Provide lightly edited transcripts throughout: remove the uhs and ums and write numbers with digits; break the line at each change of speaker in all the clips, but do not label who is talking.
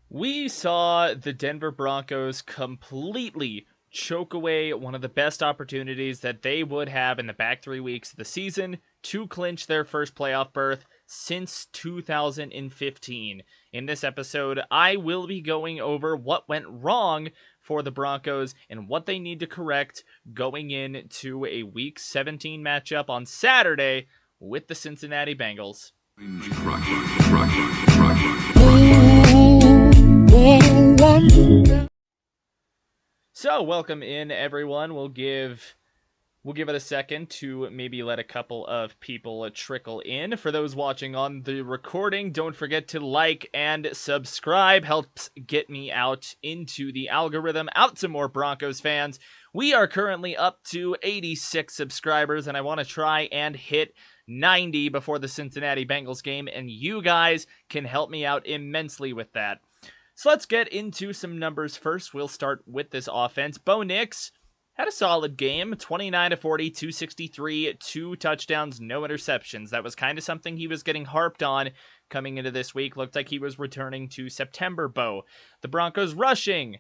We saw the Denver Broncos completely choke away one of the best opportunities that they would have in the back 3 weeks of the season to clinch their first playoff berth since 2015. In this episode, I will be going over what went wrong for the Broncos and what they need to correct going into a Week 17 matchup on Saturday with the Cincinnati Bengals. So, welcome in, everyone. We'll give it a second to maybe let a couple of people trickle in. For those watching on the recording, don't forget to like and subscribe. Helps get me out into the algorithm, out to more Broncos fans. We are currently up to 86 subscribers, and I want to try and hit 90 before the Cincinnati Bengals game, and you guys can help me out immensely with that. So let's get into some numbers first. We'll start with this offense. Bo Nix had a solid game, 29-40, 263, 2 touchdowns, no interceptions. That was kind of something he was getting harped on coming into this week. Looked like he was returning to September Bo. The Broncos rushing.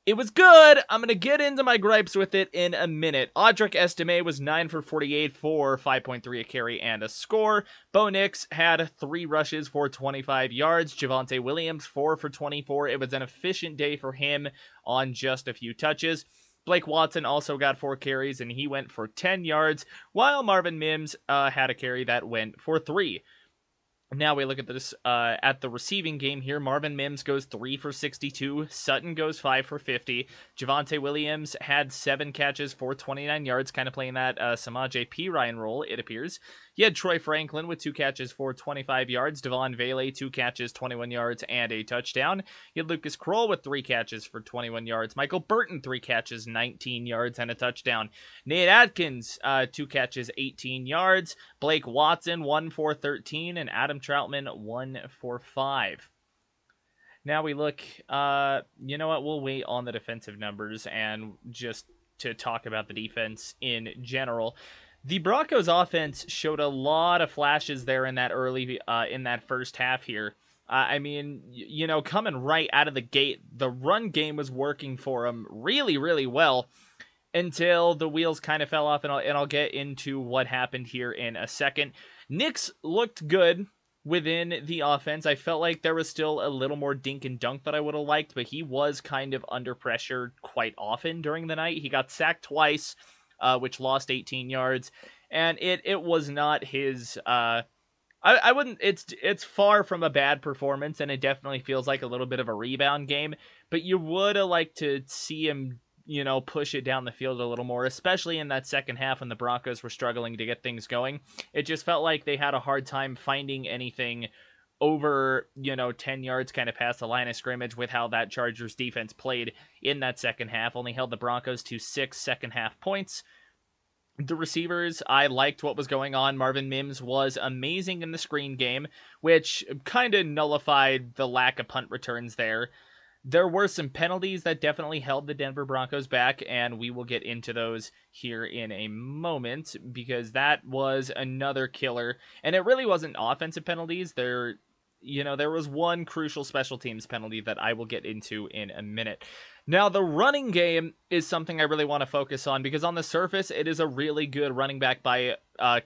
It was good. I'm going to get into my gripes with it in a minute. Audric Estime was 9 for 48 for 5.3 a carry and a score. Bo Nix had 3 rushes for 25 yards. Javonte Williams, 4 for 24. It was an efficient day for him on just a few touches. Blake Watson also got 4 carries, and he went for 10 yards, while Marvin Mims had a carry that went for 3. Now we look at this at the receiving game here. Marvin Mims goes 3 for 62. Sutton goes 5 for 50. Javonte Williams had 7 catches for 29 yards, kind of playing that Samaje Perine role, it appears. You had Troy Franklin with 2 catches for 25 yards. Devon Vele, 2 catches, 21 yards, and a touchdown. You had Lucas Kroll with 3 catches for 21 yards. Michael Burton, 3 catches, 19 yards, and a touchdown. Nate Atkins, 2 catches, 18 yards. Blake Watson, 1 for 13, and Adam Troutman, 1 for 5. Now we look, you know what, we'll wait on the defensive numbers and just to talk about the defense in general. The Broncos offense showed a lot of flashes there in that in that first half here. I mean, you know, coming right out of the gate, the run game was working for them really, really well until the wheels kind of fell off, and I'll get into what happened here in a second. Nix looked good within the offense. I felt like there was still a little more dink and dunk that I would have liked, but he was kind of under pressure quite often during the night. He got sacked twice, which lost 18 yards, and it was not his. I wouldn't. It's far from a bad performance, and it definitely feels like a little bit of a rebound game. But you would have liked to see him, you know, push it down the field a little more, especially in that second half when the Broncos were struggling to get things going. It just felt like they had a hard time finding anything over, 10 yards kind of past the line of scrimmage with how that Chargers defense played in that second half. Only held the Broncos to 6 second half points. The receivers, I liked what was going on. Marvin Mims was amazing in the screen game, which kind of nullified the lack of punt returns there. There were some penalties that definitely held the Denver Broncos back, and we will get into those here in a moment, because that was another killer. And it really wasn't offensive penalties. There was one crucial special teams penalty that I will get into in a minute. Now, the running game is something I really want to focus on, because on the surface, it is a really good running back by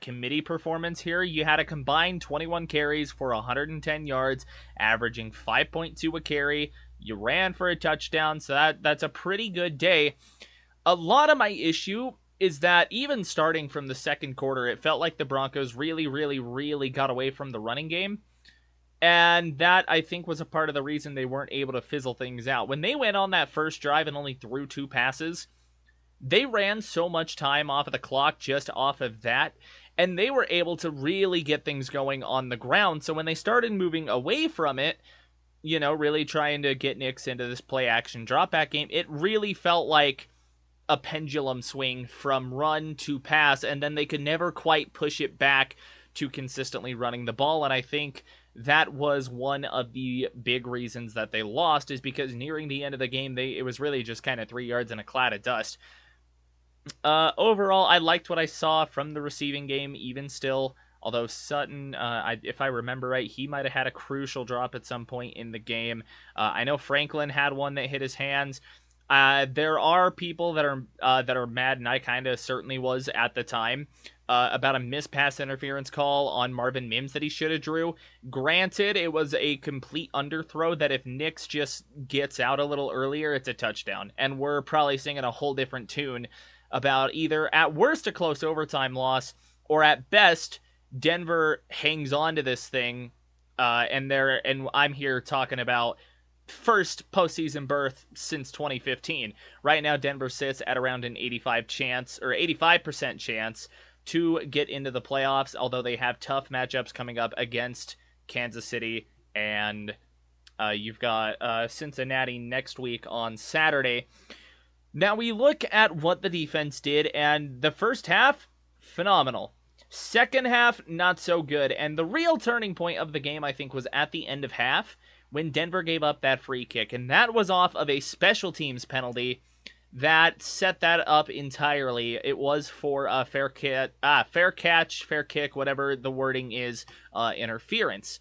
committee performance here. You had a combined 21 carries for 110 yards, averaging 5.2 a carry. You ran for a touchdown, so that's a pretty good day. A lot of my issue is that even starting from the second quarter, it felt like the Broncos really, really, really got away from the running game. And that, I think, was a part of the reason they weren't able to fizzle things out. When they went on that first drive and only threw 2 passes, they ran so much time off of the clock just off of that, and they were able to really get things going on the ground. So when they started moving away from it, really trying to get Nix into this play-action drop-back game, it really felt like a pendulum swing from run to pass, and then they could never quite push it back to consistently running the ball. And I think that was one of the big reasons that they lost, is because nearing the end of the game, it was really just kind of 3 yards in a cloud of dust. Overall, I liked what I saw from the receiving game, even still. Although Sutton, if I remember right, he might have had a crucial drop at some point in the game. I know Franklin had one that hit his hands. There are people that are mad, and I kind of certainly was at the time, about a missed pass interference call on Marvin Mims that he should have drew. Granted, it was a complete underthrow that if Nix just gets out a little earlier, it's a touchdown. And we're probably singing a whole different tune about either, at worst, a close overtime loss, or at best, Denver hangs on to this thing, and I'm here talking about first postseason berth since 2015. Right now, Denver sits at around an 85% chance to get into the playoffs, although they have tough matchups coming up against Kansas City, and you've got Cincinnati next week on Saturday. Now we look at what the defense did, and the first half, phenomenal. Second half, not so good, and the real turning point of the game, I think, was at the end of half, when Denver gave up that free kick, and that was off of a special teams penalty that set that up entirely. It was for a fair catch, fair kick, whatever the wording is, interference.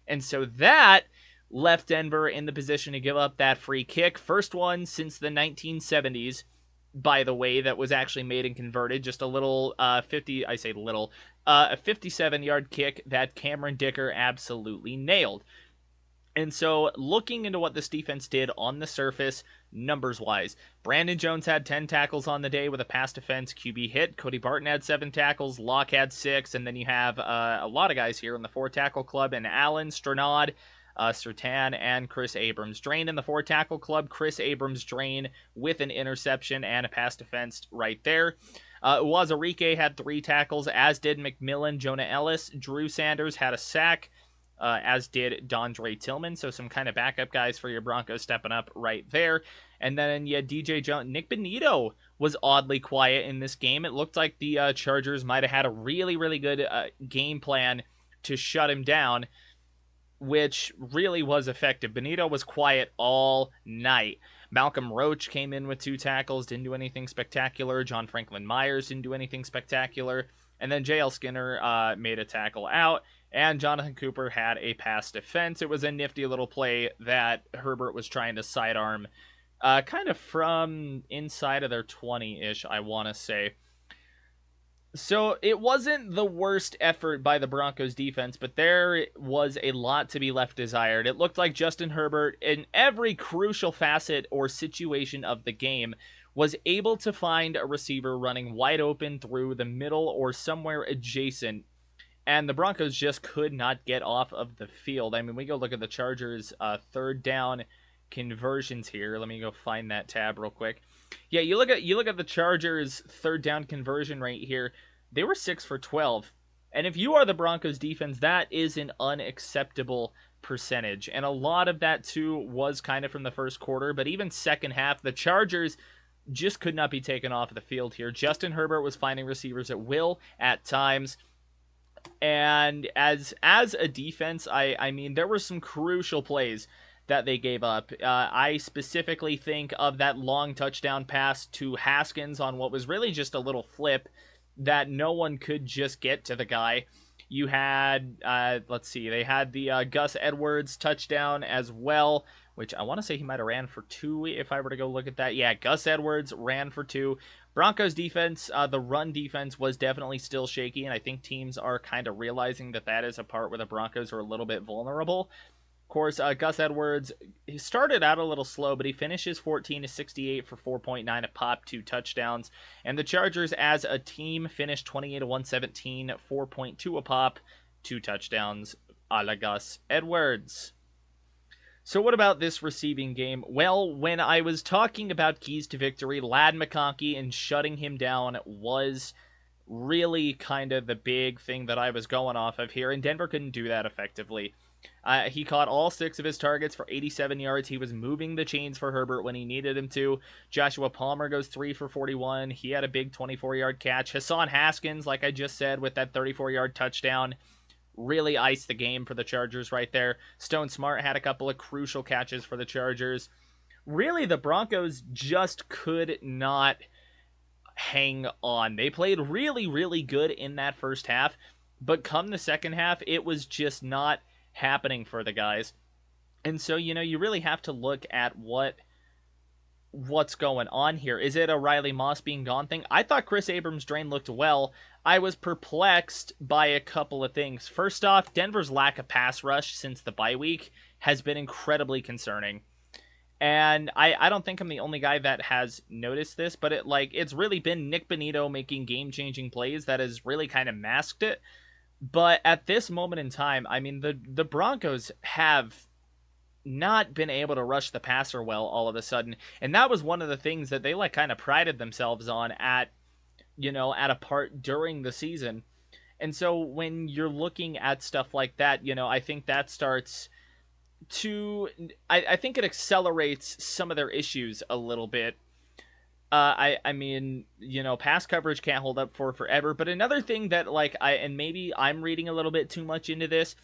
And so that left Denver in the position to give up that free kick. First one since the 1970s, by the way, that was actually made and converted. Just a little a 57-yard kick that Cameron Dicker absolutely nailed. And so, looking into what this defense did on the surface, numbers-wise, Brandon Jones had 10 tackles on the day with a pass defense QB hit. Cody Barton had 7 tackles. Locke had 6. And then you have a lot of guys here in the 4-tackle club. And Allen, Stranad, Sertan, and Chris Abrams. Drain in the 4-tackle club. Chris Abrams drain with an interception and a pass defense right there. Uwazurike had 3 tackles, as did McMillan. Jonah Ellis. Drew Sanders had a sack, as did Dondre Tillman. So some kind of backup guys for your Broncos stepping up right there. And then you had DJ Jones. Nick Benito was oddly quiet in this game. It looked like the Chargers might have had a really, really good game plan to shut him down, which really was effective. Benito was quiet all night. Malcolm Roach came in with 2 tackles, didn't do anything spectacular. John Franklin Myers didn't do anything spectacular. And then J.L. Skinner made a tackle out. And Jonathan Cooper had a pass defense. It was a nifty little play that Herbert was trying to sidearm, kind of from inside of their 20-ish, I want to say. So it wasn't the worst effort by the Broncos defense, but there was a lot to be left desired. It looked like Justin Herbert, in every crucial facet or situation of the game, was able to find a receiver running wide open through the middle or somewhere adjacent, and the Broncos just could not get off of the field. I mean, we go look at the Chargers' third down conversions here. Let me go find that tab real quick. Yeah, you look at the Chargers' third down conversion rate here. They were 6 for 12. And if you are the Broncos defense, that is an unacceptable percentage. And a lot of that, too, was kind of from the first quarter. But even second half, the Chargers just could not be taken off of the field here. Justin Herbert was finding receivers at will at times. And as a defense, I mean, there were some crucial plays that they gave up. I specifically think of that long touchdown pass to Haskins on what was really just a little flip that no one could just get to the guy. You had, they had the Gus Edwards touchdown as well, which I want to say he might have ran for 2 if I were to go look at that. Yeah, Gus Edwards ran for 2. Broncos defense, the run defense was definitely still shaky, and I think teams are kind of realizing that is a part where the Broncos are a little bit vulnerable. Of course, Gus Edwards, he started out a little slow, but he finishes 14 to 68 for 4.9 a pop, 2 touchdowns. And the Chargers, as a team, finished 28 to 117, 4.2 a pop, 2 touchdowns, a la Gus Edwards. So what about this receiving game? Well, when I was talking about keys to victory, Ladd McConkey and shutting him down was really kind of the big thing that I was going off of here, and Denver couldn't do that effectively. He caught all 6 of his targets for 87 yards. He was moving the chains for Herbert when he needed him to. Joshua Palmer goes 3 for 41. He had a big 24-yard catch. Hassan Haskins, like I just said, with that 34-yard touchdown, really iced the game for the Chargers right there. Stone Smart had a couple of crucial catches for the Chargers. Really, the Broncos just could not hang on. They played really, really good in that first half, but come the second half, it was just not happening for the guys. And so, you really have to look at what's going on here. Is it a Riley Moss being gone thing? I thought Chris Abrams-Drain looked well. I was perplexed by a couple of things. First off, Denver's lack of pass rush since the bye week has been incredibly concerning. And I don't think I'm the only guy that has noticed this, but it's really been Nick Bonito making game-changing plays that has really kind of masked it. But at this moment in time, I mean, the Broncos have not been able to rush the passer well all of a sudden, and that was one of the things that they kind of prided themselves on at a part during the season. And so when you're looking at stuff like that, I think that starts to I think it accelerates some of their issues a little bit. I mean, pass coverage can't hold up for forever. But another thing that and maybe I'm reading a little bit too much into this,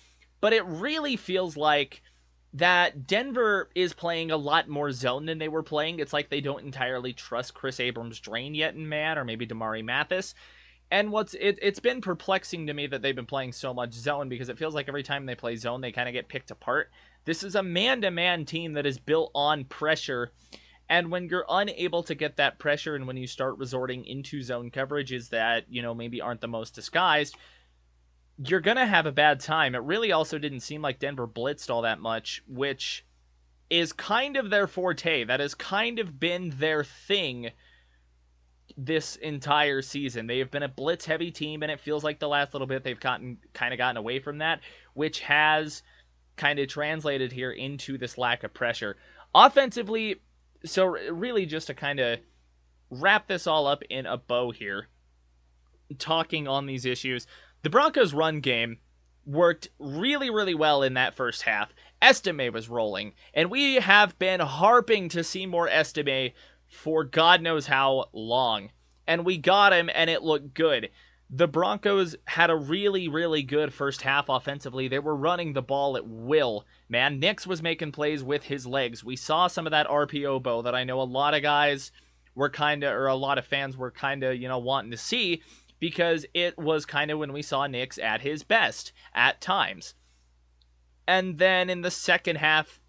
but it really feels like that Denver is playing a lot more zone than they were playing. It's like they don't entirely trust Chris Abrams-Drain yet in man, or maybe Damari Mathis. And it's been perplexing to me that they've been playing so much zone, because it feels like every time they play zone, they kind of get picked apart. This is a man-to-man team that is built on pressure, and when you're unable to get that pressure, and when you start resorting into zone coverages that, maybe aren't the most disguised, you're going to have a bad time. It really also didn't seem like Denver blitzed all that much, which is kind of their forte. That has kind of been their thing this entire season. They have been a blitz-heavy team, and it feels like the last little bit they've kind of gotten away from that, which has kind of translated here into this lack of pressure. Offensively, so really just to kind of wrap this all up in a bow here, talking on these issues, the Broncos' run game worked really, really well in that first half. Estime was rolling, and we have been harping to see more Estime for God knows how long. And we got him, and it looked good. The Broncos had a really, really good first half offensively. They were running the ball at will. Man, Nix was making plays with his legs. We saw some of that RPO bow that I know a lot of guys were or a lot of fans were wanting to see, because it was kind of when we saw Nix at his best at times. And then in the second half,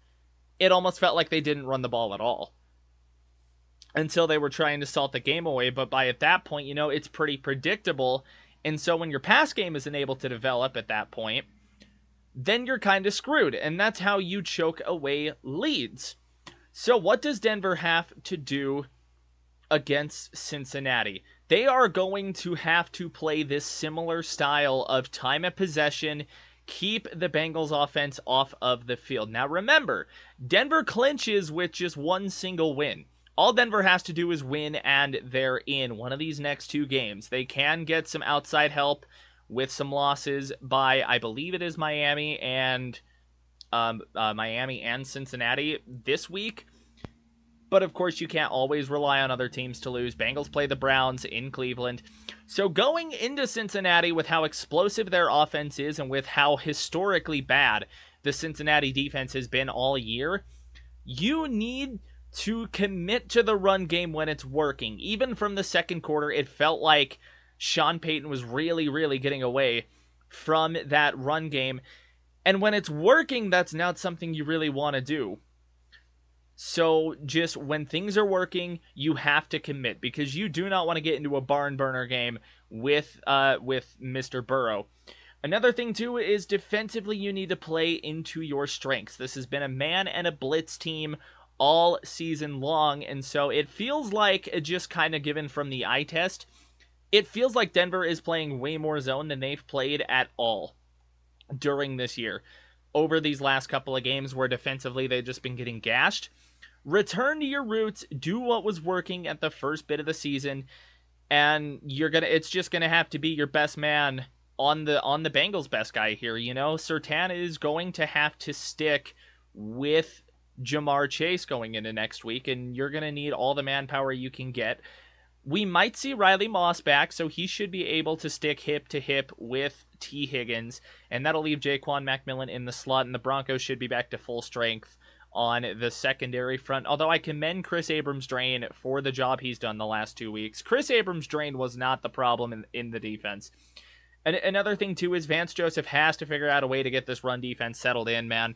it almost felt like they didn't run the ball at all, until they were trying to salt the game away. But by at that point, it's pretty predictable. And so when your pass game isn't able to develop at that point, then you're kind of screwed. And that's how you choke away leads. So what does Denver have to do against Cincinnati? They are going to have to play this similar style of time of possession, keep the Bengals offense off of the field. Now remember, Denver clinches with just one single win. All Denver has to do is win, and they're in one of these next two games. They can get some outside help with some losses by, I believe it is Miami and Cincinnati this week. But of course, you can't always rely on other teams to lose. Bengals play the Browns in Cleveland. So going into Cincinnati with how explosive their offense is, and with how historically bad the Cincinnati defense has been all year, you need to commit to the run game when it's working. Even from the second quarter, it felt like Sean Payton was really, really getting away from that run game. And when it's working, that's not something you really want to do. So just when things are working, you have to commit, because you do not want to get into a barn burner game with Mr. Burrow. Another thing too is defensively, you need to play into your strengths. This has been a man and a blitz team all season long, and so it feels like, just kind of given from the eye test, it feels like Denver is playing way more zone than they've played at all during this year. Over these last couple of games where defensively they've just been getting gashed. Return to your roots, do what was working at the first bit of the season, and it's just gonna have to be your best man on the Bengals' best guy here. Surtain is going to have to stick with Jamar Chase going into next week, and you're going to need all the manpower you can get. We might see Riley Moss back, so he should be able to stick hip to hip with T. Higgins, and that'll leave Jaquan McMillan in the slot, and the Broncos should be back to full strength on the secondary front. Although I commend Chris Abrams-Drain for the job he's done the last 2 weeks. Chris Abrams-Drain was not the problem in the defense. And another thing, too, is Vance Joseph has to figure out a way to get this run defense settled in, man.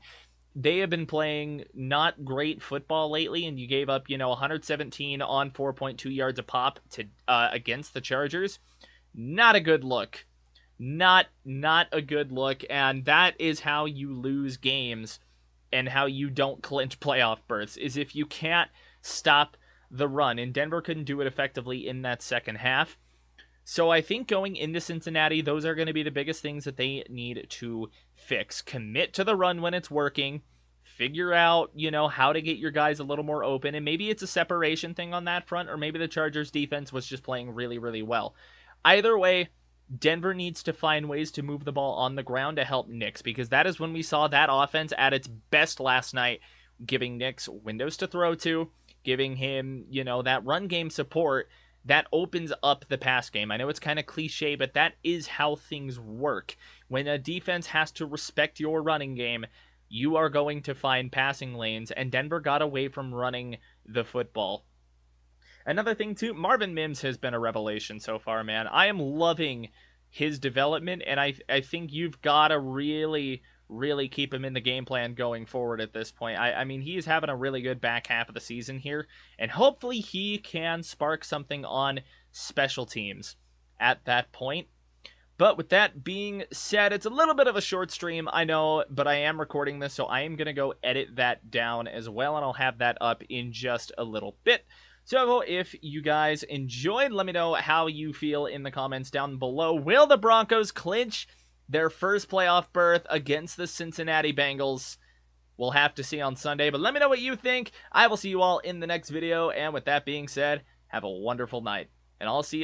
They have been playing not great football lately, and you gave up, 117 on 4.2 yards a pop to against the Chargers. Not a good look. Not a good look, and that is how you lose games and how you don't clinch playoff berths, is if you can't stop the run. And Denver couldn't do it effectively in that second half. So I think going into Cincinnati, those are going to be the biggest things that they need to fix. Commit to the run when it's working. Figure out, how to get your guys a little more open. And maybe it's a separation thing on that front, or maybe the Chargers defense was just playing really, really well. Either way, Denver needs to find ways to move the ball on the ground to help Knicks, because that is when we saw that offense at its best last night, giving Knicks windows to throw to, giving him, that run game support that opens up the pass game. I know it's kind of cliche, but that is how things work. When a defense has to respect your running game, you are going to find passing lanes, and Denver got away from running the football. Another thing, too, Marvin Mims has been a revelation so far, man. I am loving his development, and I think you've got to really keep him in the game plan going forward at this point. I mean, he's having a really good back half of the season here, and hopefully he can spark something on special teams at that point. But with that being said, it's a little bit of a short stream, I know, but I am recording this, so I am going to go edit that down as well, and I'll have that up in just a little bit. So if you guys enjoyed, let me know how you feel in the comments down below. Will the Broncos clinch their first playoff berth against the Cincinnati Bengals? We'll have to see on Sunday, but let me know what you think. I will see you all in the next video, and with that being said, have a wonderful night, and I'll see you